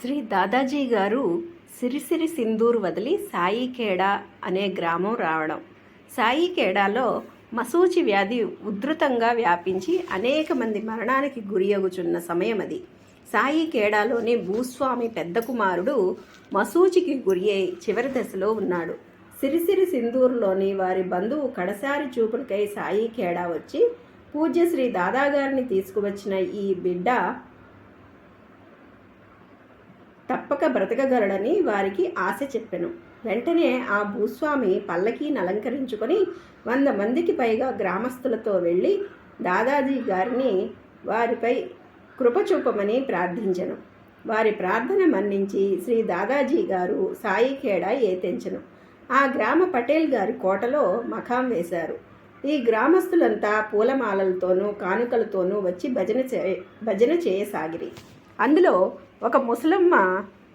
శ్రీ దాదాజీ గారు సిరిసిరి సింధూరు వదిలి సాయిఖేడా అనే గ్రామం రావడం. సాయిఖేడాలో మశూచి వ్యాధి ఉధృతంగా వ్యాపించి అనేక మంది మరణానికి గురియగుచున్న సమయం అది. సాయిఖేడాలోని భూస్వామి పెద్ద కుమారుడు మశూచికి గురి అయి చివరి దశలో ఉన్నాడు. సిరిసిరి సింధూరులోని వారి బంధువు కడసారి చూపులకై సాయిఖేడా వచ్చి పూజ్య శ్రీ దాదాగారిని తీసుకువచ్చిన ఈ బిడ్డ తప్పక బ్రతకగలడని వారికి ఆశ చెప్పెను. వెంటనే ఆ భూస్వామి పల్లకీని అలంకరించుకొని 100 మందికి పైగా గ్రామస్తులతో వెళ్ళి దాదాజీ గారిని వారిపై కృప చూపమని ప్రార్థించెను. వారి ప్రార్థన మన్నించి శ్రీ దాదాజీ గారు సాయిఖేడా ఏతెంచెను. ఆ గ్రామ పటేల్ గారి కోటలో మకాం వేశారు. ఈ గ్రామస్తులంతా పూలమాలలతోనూ కానుకలతోనూ వచ్చి భజన చేయసాగిరి. అందులో ఒక ముసలమ్మ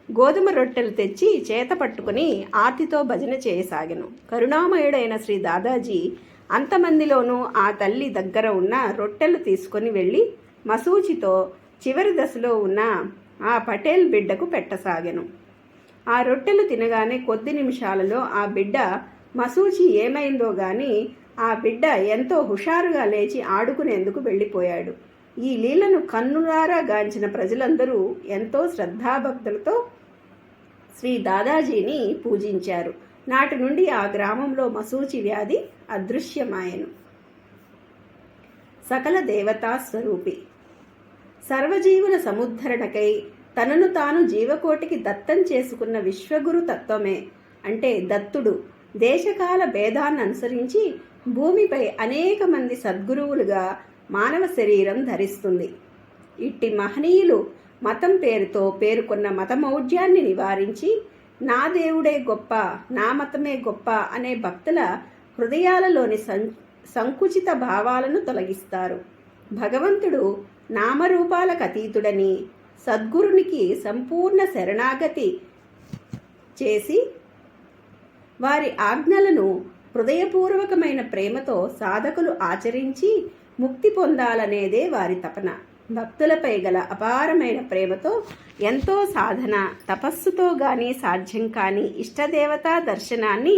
గోధుమ రొట్టెలు తెచ్చి చేత పట్టుకుని ఆర్తితో భజన చేయసాగెను. కరుణామయుడైన శ్రీ దాదాజీ అంతమందిలోనూ ఆ తల్లి దగ్గర ఉన్న రొట్టెలు తీసుకొని వెళ్ళి మశూచితో చివరి దశలో ఉన్న ఆ పటేల్ బిడ్డకు పెట్టసాగెను. ఆ రొట్టెలు తినగానే కొద్ది నిమిషాలలో ఆ బిడ్డ మశూచి ఏమైందో గాని ఆ బిడ్డ ఎంతో హుషారుగా లేచి ఆడుకునేందుకు వెళ్ళిపోయాడు. ఈ లీలను కన్నులారా గాంచిన ప్రజలందరూ ఎంతో శ్రద్ధాభక్తులతో శ్రీ దాదాజీని పూజించారు. నాటి నుండి ఆ గ్రామంలో మశూచి వ్యాధి అదృశ్యమాయెను. సకల దేవతా స్వరూపి, సర్వజీవుల సముద్ధరణకై తనను తాను జీవకోటికి దత్తం చేసుకున్న విశ్వగురు తత్వమే అంటే దత్తుడు దేశకాల భేదాన్ని అనుసరించి భూమిపై అనేక మంది సద్గురువులుగా మానవ శరీరం ధరిస్తుంది. ఇట్టి మహనీయులు మతం పేరుతో పేరుకున్న మతమౌఢ్యాన్ని నివారించి నా దేవుడే గొప్ప, నా మతమే గొప్ప అనే భక్తుల హృదయాలలోని సంకుచిత భావాలను తొలగిస్తారు. భగవంతుడు నామరూపాలకు అతీతుడని సద్గురునికి సంపూర్ణ శరణాగతి చేసి వారి ఆజ్ఞలను హృదయపూర్వకమైన ప్రేమతో సాధకులు ఆచరించి ముక్తి పొందాలనేదే వారి తపన. భక్తులపై గల అపారమైన ప్రేమతో ఎంతో సాధన తపస్సుతో గాని సాధ్యం కాని ఇష్టదేవతా దర్శనాన్ని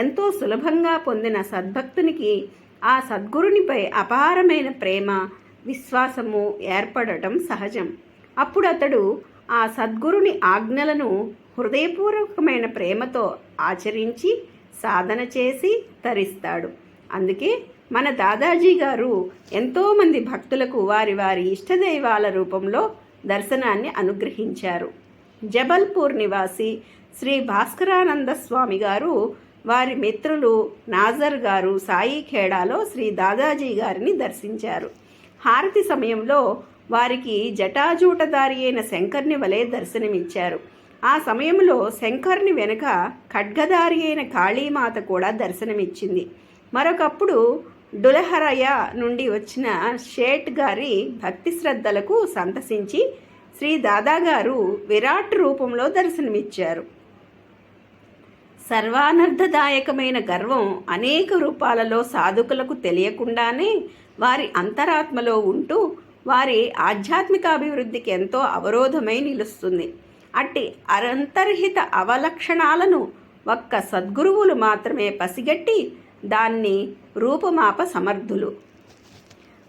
ఎంతో సులభంగా పొందిన సద్భక్తునికి ఆ సద్గురునిపై అపారమైన ప్రేమ విశ్వాసము ఏర్పడటం సహజం. అప్పుడు అతడు ఆ సద్గురుని ఆజ్ఞలను హృదయపూర్వకమైన ప్రేమతో ఆచరించి సాధన చేసి తరిస్తాడు. అందుకే మన దాదాజీ గారు ఎంతోమంది భక్తులకు వారి వారి ఇష్టదైవాల రూపంలో దర్శనాన్ని అనుగ్రహించారు. జబల్పూర్ నివాసి శ్రీ భాస్కరానంద స్వామి గారు వారి మిత్రులు నాజర్ గారు సాయిఖేడాలో శ్రీ దాదాజీ గారిని దర్శించారు. హారతి సమయంలో వారికి జటాజూటదారి అయిన శంకర్ని వలె దర్శనమిచ్చారు. ఆ సమయంలో శంకర్ని వెనుక ఖడ్గదారి అయిన కాళీమాత కూడా దర్శనమిచ్చింది. మరొకప్పుడు డులహరయ నుండి వచ్చిన షేట్ గారి భక్తి శ్రద్ధలకు సంతసించి శ్రీ దాదాగారు విరాట్ రూపంలో దర్శనమిచ్చారు. సర్వానర్థదాయకమైన గర్వం అనేక రూపాలలో సాధకులకు తెలియకుండానే వారి అంతరాత్మలో ఉంటూ వారి ఆధ్యాత్మిక అభివృద్ధికి ఎంతో అవరోధమై నిలుస్తుంది. అట్టి అరంతర్హిత అవలక్షణాలను ఒక్క సద్గురువులు మాత్రమే పసిగట్టి దాన్ని రూపుమాప సమర్థులు.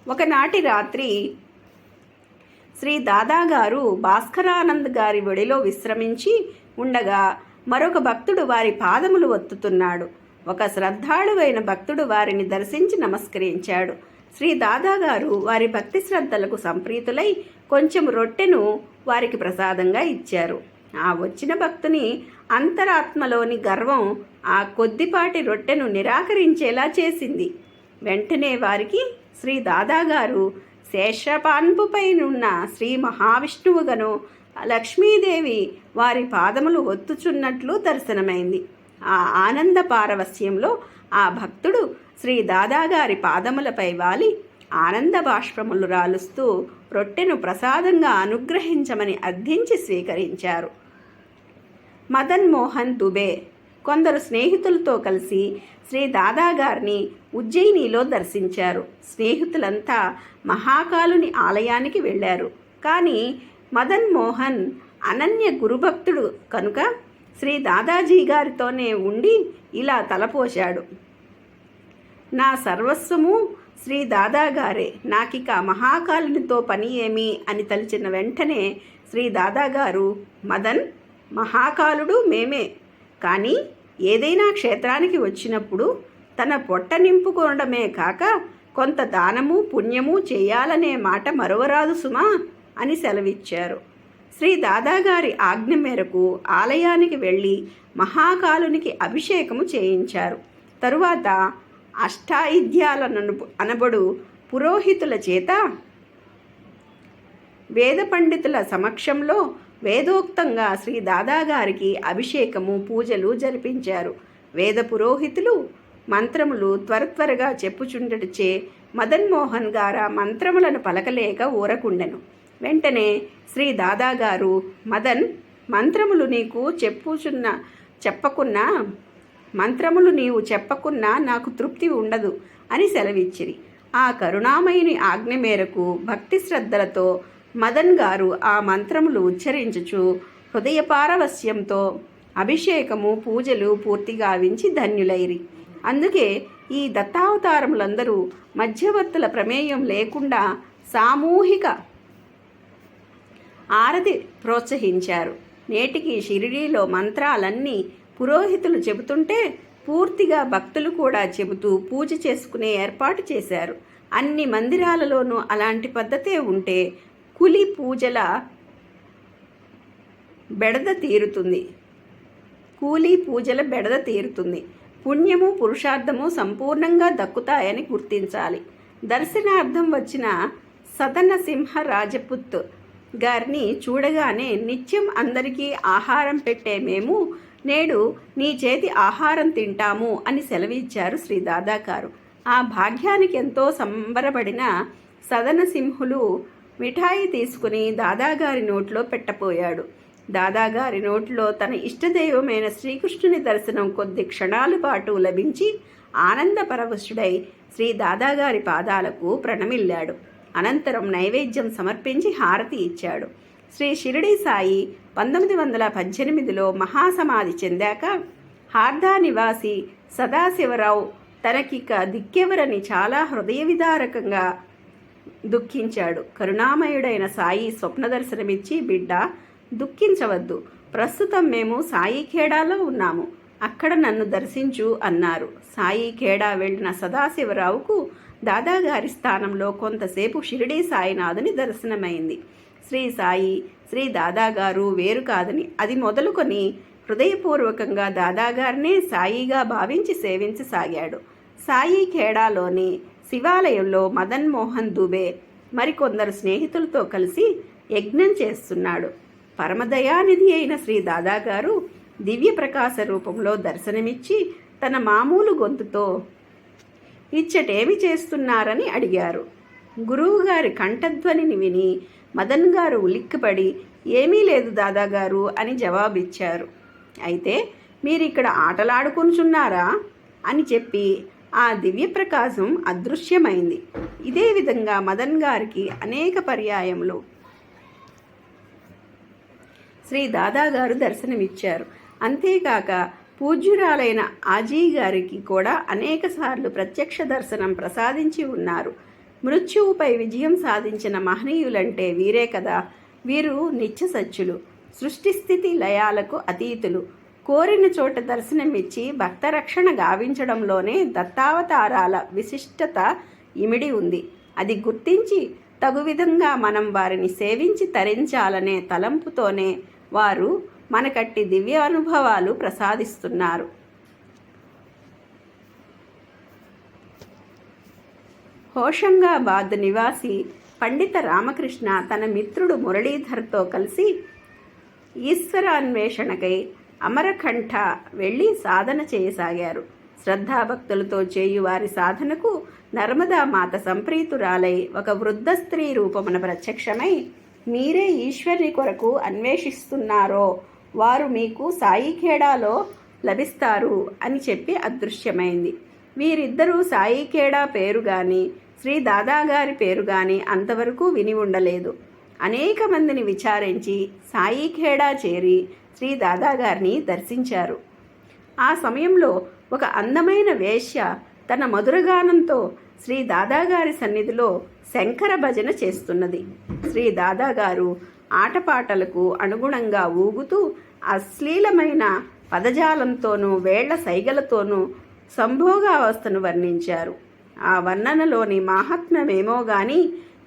ఒకనాటి రాత్రి శ్రీ దాదాగారు భాస్కరానంద్ గారి ఒడిలో విశ్రమించి ఉండగా మరొక భక్తుడు వారి పాదములు ఒత్తుతున్నాడు. ఒక శ్రద్ధాళువైన భక్తుడు వారిని దర్శించి నమస్కరించాడు. శ్రీ దాదాగారు వారి భక్తి శ్రద్ధలకు సంప్రీతులై కొంచెం రొట్టెను వారికి ప్రసాదంగా ఇచ్చారు. ఆ వచ్చిన భక్తుని అంతరాత్మలోని గర్వం ఆ కొద్దిపాటి రొట్టెను నిరాకరించేలా చేసింది. వెంటనే వారికి శ్రీ దాదాగారు శేషపాన్పుపైనున్న శ్రీ మహావిష్ణువుగను లక్ష్మీదేవి వారి పాదములు ఒత్తుచున్నట్లు దర్శనమైంది. ఆ ఆనంద పారవస్యంలో ఆ భక్తుడు శ్రీ దాదాగారి పాదములపై వాలి ఆనంద బాష్పములు రాలుస్తూ రొట్టెను ప్రసాదంగా అనుగ్రహించమని అర్థించి స్వీకరించారు. మదన్ మోహన్ దుబే కొందరు స్నేహితులతో కలిసి శ్రీ దాదాగారిని ఉజ్జయినిలో దర్శించారు. స్నేహితులంతా మహాకాలుని ఆలయానికి వెళ్ళారు. కానీ మదన్ మోహన్ అనన్య గురుభక్తుడు కనుక శ్రీ దాదాజీ గారితోనే ఉండి ఇలా తలపోశాడు. నా సర్వస్వము శ్రీ దాదాగారే, నాకిక మహాకాలునితో పని ఏమి అని తలిచిన వెంటనే శ్రీ దాదాగారు, మదన్, మహాకాలుడు మేమే, కానీ ఏదైనా క్షేత్రానికి వచ్చినప్పుడు తన పొట్ట నింపుకోవడమే కాక కొంత దానము పుణ్యము చేయాలనే మాట మరువరాదు సుమా అని సెలవిచ్చారు. శ్రీ దాదాగారి ఆజ్ఞ మేరకు ఆలయానికి వెళ్ళి మహాకాలునికి అభిషేకము చేయించారు. తరువాత అష్టాయిధ్యాలను అనబడు పురోహితుల చేత వేద పండితుల సమక్షంలో వేదోక్తంగా శ్రీ దాదాగారికి అభిషేకము పూజలు జరిపించారు. వేద పురోహితులు మంత్రములు త్వరగా చెప్పుచుండటచే మదన్మోహన్ గారు మంత్రములను పలకలేక ఊరకుండెను. వెంటనే శ్రీ దాదాగారు, మదన్, మంత్రములు నీవు చెప్పకున్నా నాకు తృప్తి ఉండదు అని సెలవిచ్చిరి. ఆ కరుణామయుని ఆజ్ఞ మేరకు భక్తి శ్రద్ధలతో మదన్ గారు ఆ మంత్రములు ఉచ్చరించుచు హృదయపారవస్యంతో అభిషేకము పూజలు పూర్తిగా వించి ధన్యులైరి. అందుకే ఈ దత్తావతారములందరూ మధ్యవర్తుల ప్రమేయం లేకుండా సామూహిక ఆరతి ప్రోత్సహించారు. నేటికి షిరిడీలో మంత్రాలన్నీ పురోహితులు చెబుతుంటే పూర్తిగా భక్తులు కూడా చెబుతూ పూజ చేసుకునే ఏర్పాటు చేశారు. అన్ని మందిరాలలోనూ అలాంటి పద్ధతే ఉంటే కులి పూజల బెడద తీరుతుంది. పుణ్యము పురుషార్థము సంపూర్ణంగా దక్కుతాయని గుర్తించాలి. దర్శనార్థం వచ్చిన సదన సింహ రాజపుత్ గారిని చూడగానే నిత్యం అందరికీ ఆహారం పెట్టే మేము నేడు నీ చేతి ఆహారం తింటాము అని సెలవిచ్చారు శ్రీ దాదాగారు. ఆ భాగ్యానికి ఎంతో సంబరపడిన సదన సింహులు మిఠాయి తీసుకుని దాదాగారి నోట్లో పెట్టపోయాడు. దాదాగారి నోట్లో తన ఇష్టదైవమైన శ్రీకృష్ణుని దర్శనం కొద్ది క్షణాల పాటు లభించి ఆనందపరవశుడై శ్రీ దాదాగారి పాదాలకు ప్రణమిల్లాడు. అనంతరం నైవేద్యం సమర్పించి హారతి ఇచ్చాడు. శ్రీ షిరిడీ సాయి 1918లో మహాసమాధి చెందాక హార్దా నివాసి సదాశివరావు తనకిక దిక్కెవరని చాలా హృదయ విదారకంగా దుఃఖించాడు. కరుణామయుడైన సాయి స్వప్న దర్శనమిచ్చి, బిడ్డ, దుఃఖించవద్దు, ప్రస్తుతం మేము సాయి ఖేడాలో ఉన్నాము, అక్కడ నన్ను దర్శించు అన్నారు. సాయి ఖేడా వెళ్ళిన సదాశివరావుకు దాదాగారి స్థానంలో కొంతసేపు షిరిడీ సాయినాథుని దర్శనమైంది. శ్రీ సాయి, శ్రీ దాదాగారు వేరు కాదని అది మొదలుకొని హృదయపూర్వకంగా దాదాగారినే సాయిగా భావించి సేవించసాగాడు. సాయి ఖేడాలోని శివాలయంలో మదన్ మోహన్ దుబే మరికొందరు స్నేహితులతో కలిసి యజ్ఞం చేస్తున్నాడు. పరమదయానిధి అయిన శ్రీ దాదాగారు దివ్య ప్రకాశ రూపంలో దర్శనమిచ్చి తన మామూలు గొంతుతో ఇచ్చటేమి చేస్తున్నారని అడిగారు. గురువుగారి కంఠధ్వనిని విని మదన్ గారు ఉలిక్కిపడి, ఏమీ లేదు దాదాగారు అని జవాబిచ్చారు. అయితే మీరిక్కడ ఆటలాడుకుంటున్నారా అని చెప్పి ఆ దివ్య ప్రకాశం అదృశ్యమైంది. ఇదే విధంగా మదన్ గారికి అనేక పర్యాయములు శ్రీ దాదాగారు దర్శనమిచ్చారు. అంతేకాక పూజ్యురాలైన ఆజీ గారికి కూడా అనేకసార్లు ప్రత్యక్ష దర్శనం ప్రసాదించి ఉన్నారు. మృత్యువుపై విజయం సాధించిన మహనీయులంటే వీరే కదా. వీరు నిత్య సత్యులు, సృష్టిస్థితి లయాలకు అతీతులు. కోరిన చోట దర్శనమిచ్చి భక్తరక్షణ గావించడంలోనే దత్తావతారాల విశిష్టత ఇమిడి ఉంది. అది గుర్తించి తగు విధంగా మనం వారిని సేవించి తరించాలనే తలంపుతోనే వారు మనకట్టి దివ్య అనుభవాలు ప్రసాదిస్తున్నారు. హోషంగాబాద్ నివాసి పండిత రామకృష్ణ తన మిత్రుడు మురళీధర్తో కలిసి ఈశ్వరాన్వేషణకై అమరకంఠ వెళ్ళి సాధన చేయసాగారు. శ్రద్ధాభక్తులతో చేయు వారి సాధనకు నర్మదా మాత సంప్రీతురాలై ఒక వృద్ధ స్త్రీ రూపమున ప్రత్యక్షమై, మీరే ఈశ్వరుని కొరకు అన్వేషిస్తున్నారో వారు మీకు సాయి ఖేడాలో లభిస్తారు అని చెప్పి అదృశ్యమైంది. వీరిద్దరూ సాయి ఖేడా పేరు కానీ శ్రీ దాదాగారి పేరు కానీ అంతవరకు విని ఉండలేదు. అనేక మందిని విచారించి సాయిఖేడా చేరి శ్రీ దాదాగారిని దర్శించారు. ఆ సమయంలో ఒక అందమైన వేశ్య తన మధురగానంతో శ్రీ దాదాగారి సన్నిధిలో శంకర భజన చేస్తున్నది. శ్రీ దాదాగారు ఆటపాటలకు అనుగుణంగా ఊగుతూ అశ్లీలమైన పదజాలంతోనూ వేళ్ల సైగలతోనూ సంభోగావస్థను వర్ణించారు. ఆ వర్ణనలోని మాహాత్మ్యమేమో గాని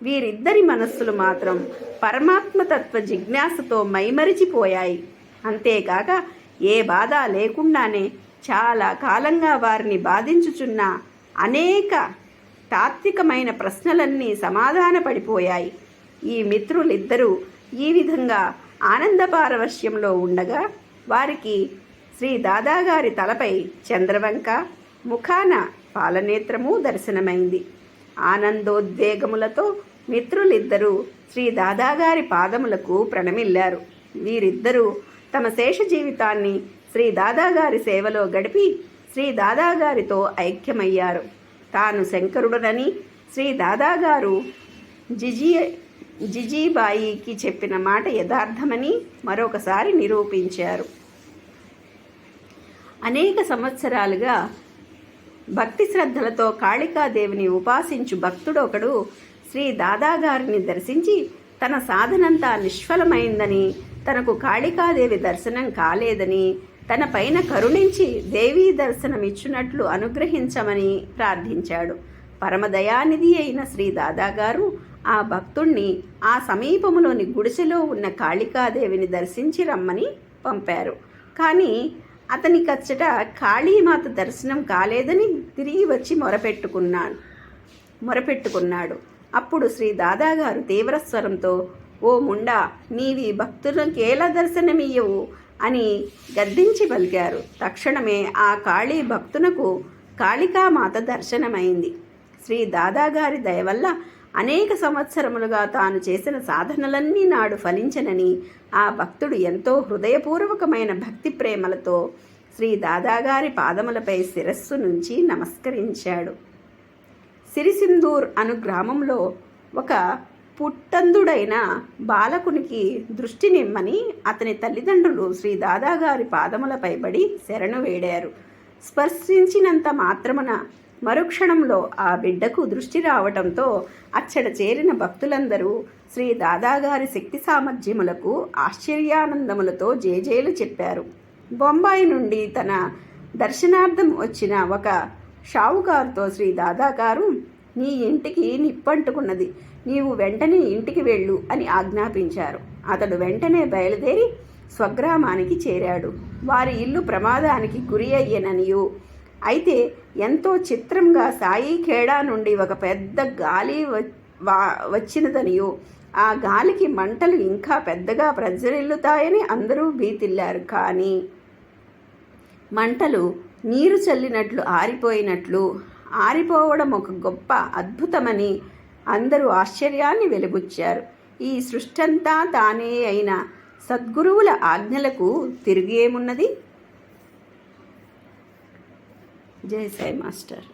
వీరిద్దరి మనస్సులు మాత్రం పరమాత్మతత్వ జిజ్ఞాసతో మైమరిచిపోయాయి. అంతేకాక ఏ బాధ లేకుండానే చాలా కాలంగా వారిని బాధించుచున్న అనేక తాత్వికమైన ప్రశ్నలన్నీ సమాధానపడిపోయాయి. ఈ మిత్రులిద్దరూ ఈ విధంగా ఆనంద పారవశ్యంలో ఉండగా వారికి శ్రీ దాదాగారి తలపై చంద్రవంక, ముఖాన పాలనేత్రము దర్శనమైంది. ఆనందోద్వేగములతో మిత్రులిద్దరూ శ్రీ దాదాగారి పాదములకు ప్రణమిల్లారు. వీరిద్దరూ తమ శేష జీవితాన్ని శ్రీ దాదాగారి సేవలో గడిపి శ్రీ దాదాగారితో ఐక్యమయ్యారు. తాను శంకరుడనని శ్రీ దాదాగారు జిజీబాయికి చెప్పిన మాట యథార్థమని మరొకసారి నిరూపించారు. అనేక సంవత్సరాలుగా భక్తి శ్రద్ధలతో కాళికాదేవిని ఉపాసించు భక్తుడొకడు శ్రీ దాదాగారిని దర్శించి తన సాధనంతా నిష్ఫలమైందని, తనకు కాళికాదేవి దర్శనం కాలేదని, తన పైన కరుణించి దేవీ దర్శనమిచ్చునట్లు అనుగ్రహించమని ప్రార్థించాడు. పరమదయానిధి అయిన శ్రీ దాదాగారు ఆ భక్తుణ్ణి ఆ సమీపములోని గుడిసెలో ఉన్న కాళికాదేవిని దర్శించి రమ్మని పంపారు. కానీ అతనికచ్చట కాళీమాత దర్శనం కాలేదని తిరిగి వచ్చి మొరపెట్టుకున్నాడు. అప్పుడు శ్రీ దాదాగారు తీవ్రస్వరంతో, ఓ ముండా, నీవి భక్తులకేలా దర్శనమియ్యవు అని గద్దించి పలికారు. తక్షణమే ఆ కాళీ భక్తునకు కాళికామాత దర్శనమైంది. శ్రీ దాదాగారి దయవల్ల అనేక సంవత్సరములుగా తాను చేసిన సాధనలన్నీ నాడు ఫలించనని ఆ భక్తుడు ఎంతో హృదయపూర్వకమైన భక్తి ప్రేమలతో శ్రీ దాదాగారి పాదములపై శిరస్సు నుంచి నమస్కరించాడు. సిరిసిందూర్ అను గ్రామంలో ఒక పుట్టందుడైన బాలకునికి దృష్టి నిమ్మని అతని తల్లిదండ్రులు శ్రీ దాదాగారి పాదములపై పడి శరణు వేడారు. స్పర్శించినంత మాత్రమున మరుక్షణంలో ఆ బిడ్డకు దృష్టి రావటంతో అచ్చట చేరిన భక్తులందరూ శ్రీ దాదాగారి శక్తి సామర్థ్యములకు ఆశ్చర్యానందములతో జేజేలు చెప్పారు. బొంబాయి నుండి తన దర్శనార్థం వచ్చిన ఒక షావుకారుతో శ్రీ దాదాగారు, నీ ఇంటికి నిప్పంటుకున్నది, నీవు వెంటనే ఇంటికి వెళ్ళు అని ఆజ్ఞాపించారు. అతడు వెంటనే బయలుదేరి స్వగ్రామానికి చేరాడు. వారి ఇల్లు ప్రమాదానికి గురి అయ్యేననియు, అయితే ఎంతో చిత్రంగా సాయిఖేడా నుండి ఒక పెద్ద గాలి వచ్చినదనియు, ఆ గాలికి మంటలు ఇంకా పెద్దగా ప్రజ్వరిల్లుతాయని అందరూ భీతిల్లారు. కానీ మంటలు నీరు చల్లినట్లు ఆరిపోవడం ఒక గొప్ప అద్భుతమని అందరూ ఆశ్చర్యాన్ని వెలిబుచ్చారు. ఈ సృష్టంతా తానే అయిన సద్గురువుల ఆజ్ఞలకు తిరిగేమున్నది? జై సాయి మాస్టర్.